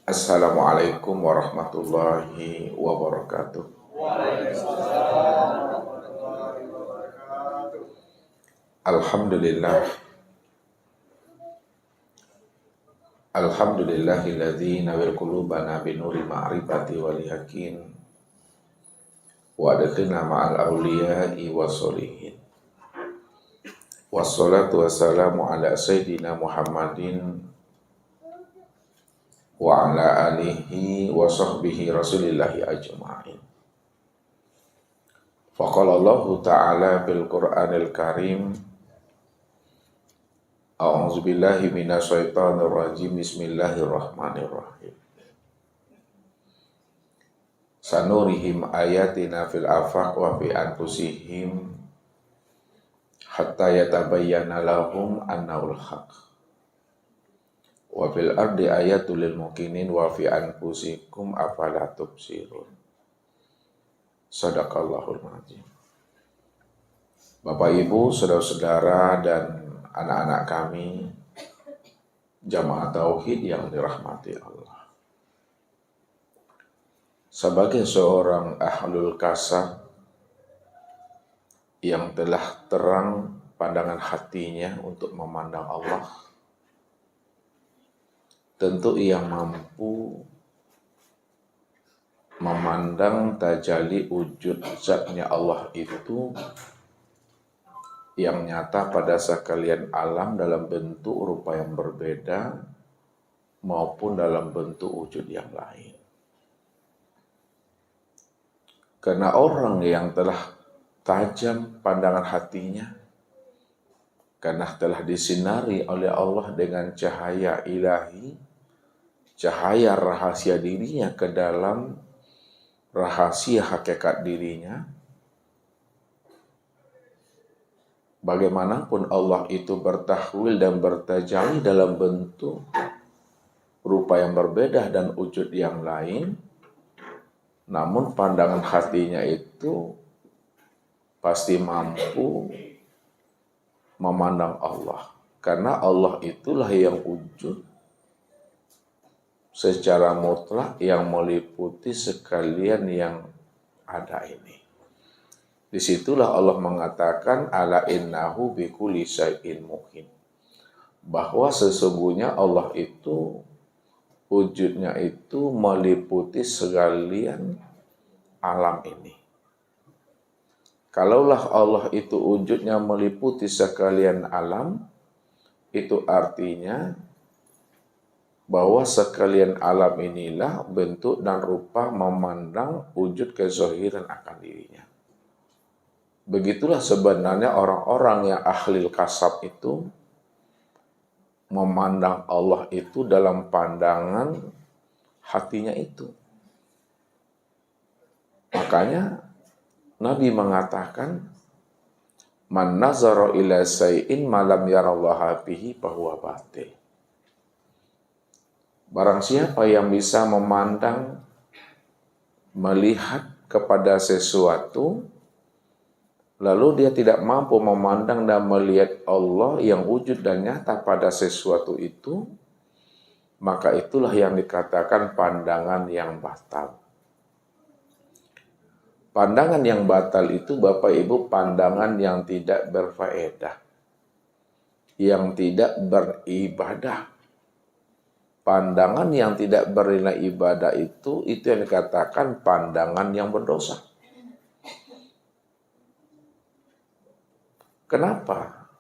Assalamualaikum warahmatullahi wabarakatuh. Alhamdulillah, alhamdulillahilladzi nawwir qulubana binuri ma'rifati wal yakin wa adkhilna ma'al awliya'i wassolihin. Wassalatu wassalamu ala sayyidina Muhammadin wa ala alihi wa sahbihi rasulillahi ajma'in. Faqala Allah ta'ala bil Qur'anil Karim, A'udzu billahi minasyaitonir rajim. Bismillahirrahmanirrahim. Sanurihim ayatina fil afaq wa fi anfusihim hatta yatabayyana lahum annahul haq. Wa fil ardi ayatul lil muqinin wa fi anfusikum afala tubsirun. Shadaqallahul azim. Bapak Ibu, saudara-saudara dan anak-anak kami, jamaah tauhid yang dirahmati Allah. Sebagai seorang ahlul kasab yang telah terang pandangan hatinya untuk memandang Allah, tentu ia mampu memandang tajalli wujud zatnya Allah itu yang nyata pada sekalian alam dalam bentuk rupa yang berbeda maupun dalam bentuk wujud yang lain. Karena orang yang telah tajam pandangan hatinya, karena telah disinari oleh Allah dengan cahaya ilahi, cahaya rahasia dirinya ke dalam rahasia hakikat dirinya, bagaimanapun Allah itu bertahwil dan bertajalli dalam bentuk rupa yang berbeda dan wujud yang lain, namun pandangan hatinya itu pasti mampu memandang Allah. Karena Allah itulah yang wujud secara mutlak yang meliputi sekalian yang ada ini. Disitulah Allah mengatakan ala innahu bikulli syai'in muhin, bahwa sesungguhnya Allah itu wujudnya itu meliputi sekalian alam ini. Kalaulah Allah itu wujudnya meliputi sekalian alam, itu artinya bahwa sekalian alam inilah bentuk dan rupa memandang wujud kezahiran akan dirinya. Begitulah sebenarnya orang-orang yang ahlil kasab itu memandang Allah itu dalam pandangan hatinya itu. Makanya Nabi mengatakan, man nazara ila syai'in ma lam yarallaha bihi fahuwa batil. Barang siapa yang bisa memandang, melihat kepada sesuatu, lalu dia tidak mampu memandang dan melihat Allah yang wujud dan nyata pada sesuatu itu, maka itulah yang dikatakan pandangan yang batal. Pandangan yang batal itu, Bapak Ibu, pandangan yang tidak berfaedah, yang tidak beribadah. Pandangan yang tidak bernilai ibadah itu yang dikatakan pandangan yang berdosa. Kenapa?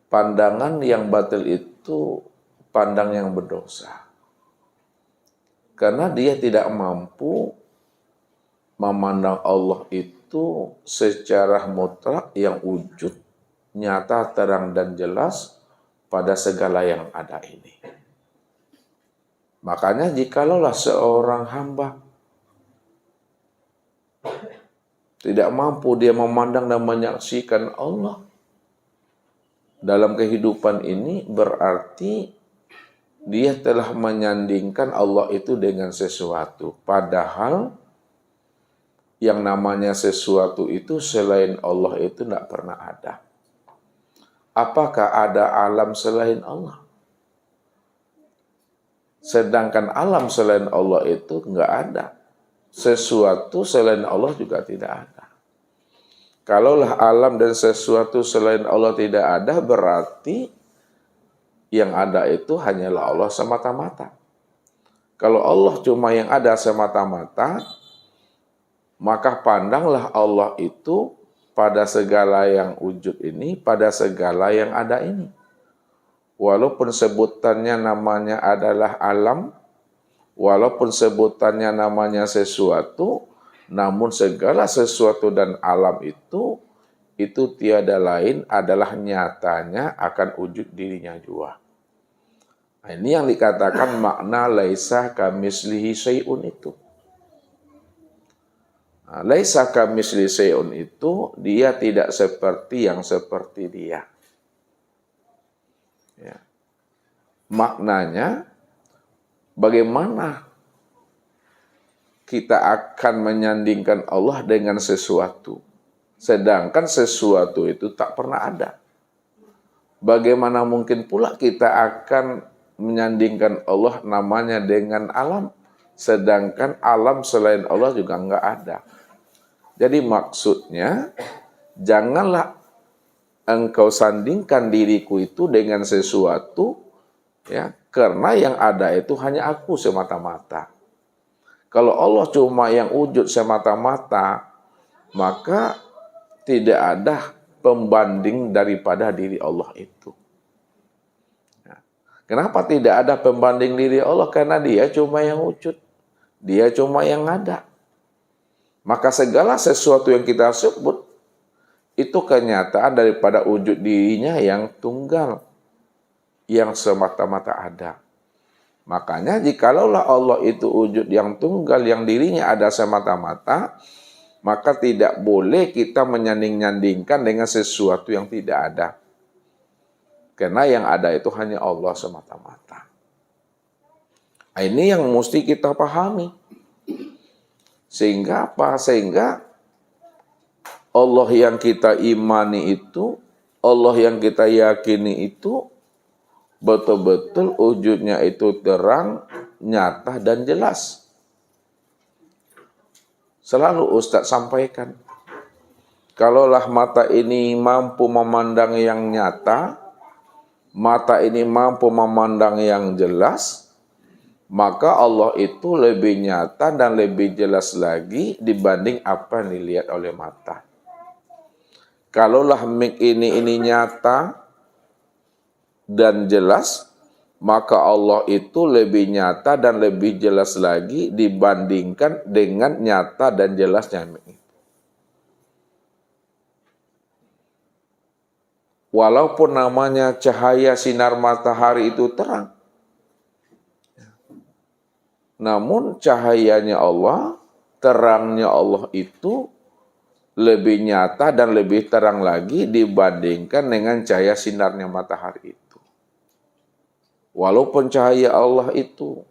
Pandangan yang batil itu pandang yang berdosa. Karena dia tidak mampu memandang Allah itu secara mutlak yang wujud, nyata, terang, dan jelas pada segala yang ada ini. Makanya jikalaulah seorang hamba tidak mampu dia memandang dan menyaksikan Allah dalam kehidupan ini, berarti dia telah menyandingkan Allah itu dengan sesuatu. Padahal yang namanya sesuatu itu selain Allah itu tidak pernah ada. Apakah ada alam selain Allah? Sedangkan alam selain Allah itu nggak ada. Sesuatu selain Allah juga tidak ada. Kalaulah alam dan sesuatu selain Allah tidak ada, berarti yang ada itu hanyalah Allah semata-mata. Kalau Allah cuma yang ada semata-mata, maka pandanglah Allah itu pada segala yang wujud ini, pada segala yang ada ini. Walaupun sebutannya namanya adalah alam, walaupun sebutannya namanya sesuatu, namun segala sesuatu dan alam itu tiada lain adalah nyatanya akan wujud dirinya juga. Nah, ini yang dikatakan makna laisa kamislihi syai'un itu. Nah, laisa kamislihi syai'un itu dia tidak seperti yang seperti dia. Ya. Maknanya bagaimana kita akan menyandingkan Allah dengan sesuatu, sedangkan sesuatu itu tak pernah ada. Bagaimana mungkin pula kita akan menyandingkan Allah namanya dengan alam, sedangkan alam selain Allah juga enggak ada. Jadi maksudnya, janganlah engkau sandingkan diriku itu dengan sesuatu, ya, karena yang ada itu hanya aku semata-mata. Kalau Allah cuma yang wujud semata-mata, maka tidak ada pembanding daripada diri Allah itu. Kenapa tidak ada pembanding diri Allah? Karena dia cuma yang wujud. Dia cuma yang ada. Maka segala sesuatu yang kita sebut, itu kenyataan daripada wujud dirinya yang tunggal, yang semata-mata ada. Makanya jikalaulah Allah itu wujud yang tunggal, yang dirinya ada semata-mata, maka tidak boleh kita menyanding-nyandingkan dengan sesuatu yang tidak ada. Karena yang ada itu hanya Allah semata-mata. Nah, ini yang mesti kita pahami. Sehingga apa? Sehingga Allah yang kita imani itu, Allah yang kita yakini itu, betul-betul wujudnya itu terang, nyata, dan jelas. Selalu Ustadz sampaikan, kalaulah mata ini mampu memandang yang nyata, mata ini mampu memandang yang jelas, maka Allah itu lebih nyata dan lebih jelas lagi dibanding apa yang dilihat oleh mata. Kalaulah mik ini nyata dan jelas, maka Allah itu lebih nyata dan lebih jelas lagi dibandingkan dengan nyata dan jelasnya. Walaupun namanya cahaya sinar matahari itu terang, namun cahayanya Allah, terangnya Allah itu lebih nyata dan lebih terang lagi dibandingkan dengan cahaya sinarnya matahari itu. Walaupun cahaya Allah itu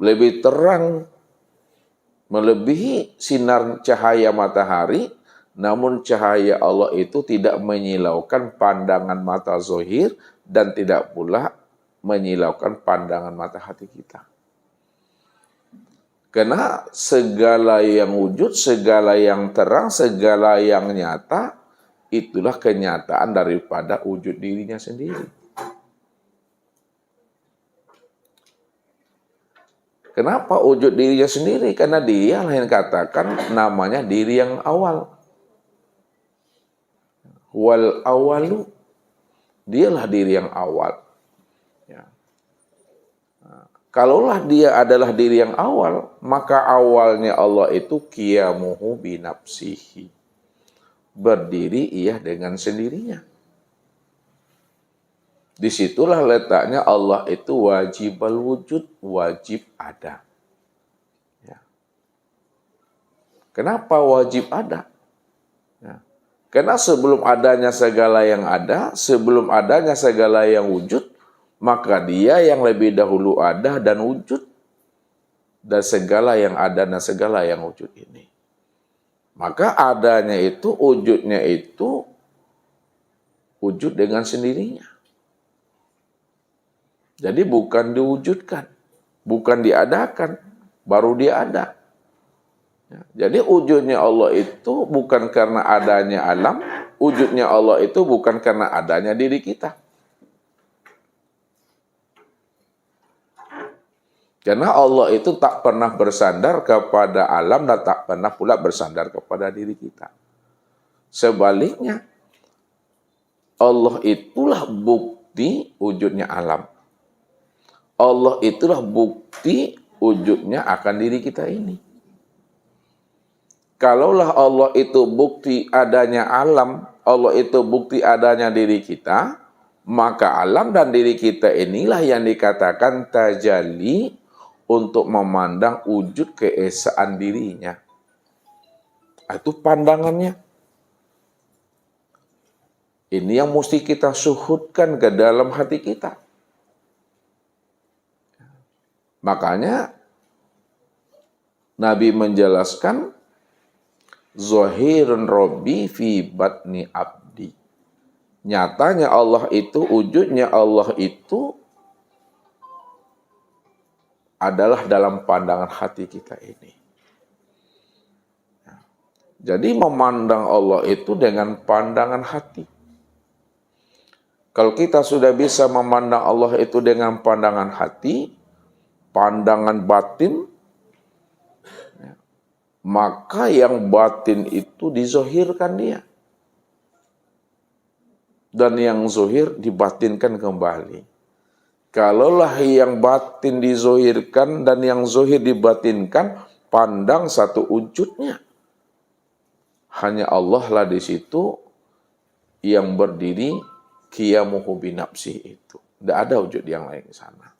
lebih terang, melebihi sinar cahaya matahari, namun cahaya Allah itu tidak menyilaukan pandangan mata zahir dan tidak pula menyilaukan pandangan mata hati kita. Karena segala yang wujud, segala yang terang, segala yang nyata, itulah kenyataan daripada wujud dirinya sendiri. Kenapa wujud dirinya sendiri? Karena dia yang katakan namanya diri yang awal. Wal awalu, dialah diri yang awal. Ya. Nah, kalaulah dia adalah diri yang awal, maka awalnya Allah itu qiyamuhu binafsihi. Berdiri ia dengan sendirinya. Disitulah letaknya Allah itu wajibal wujud, wajib ada. Ya. Kenapa wajib ada? Ya. Karena sebelum adanya segala yang ada, sebelum adanya segala yang wujud, maka dia yang lebih dahulu ada dan wujud. Dan segala yang ada dan segala yang wujud ini. Maka adanya itu, wujudnya itu, wujud dengan sendirinya. Jadi bukan diwujudkan, bukan diadakan, baru dia ada. Jadi wujudnya Allah itu bukan karena adanya alam, wujudnya Allah itu bukan karena adanya diri kita. Karena Allah itu tak pernah bersandar kepada alam dan tak pernah pula bersandar kepada diri kita. Sebaliknya, Allah itulah bukti wujudnya alam. Allah itulah bukti wujudnya akan diri kita ini. Kalaulah Allah itu bukti adanya alam, Allah itu bukti adanya diri kita, maka alam dan diri kita inilah yang dikatakan tajalli untuk memandang wujud keesaan dirinya. Itu pandangannya. Ini yang mesti kita suhudkan ke dalam hati kita. Makanya Nabi menjelaskan Zahirun Rabbi fi batni abdi. Nyatanya Allah itu, wujudnya Allah itu adalah dalam pandangan hati kita ini. Jadi memandang Allah itu dengan pandangan hati. Kalau kita sudah bisa memandang Allah itu dengan pandangan hati, pandangan batin, maka yang batin itu dizohirkan dia. Dan yang zohir dibatinkan kembali. Kalaulah yang batin dizohirkan dan yang zohir dibatinkan, pandang satu wujudnya. Hanya Allah lah di situ yang berdiri qiyamuhu binafsi itu. Tidak ada wujud yang lain di sana.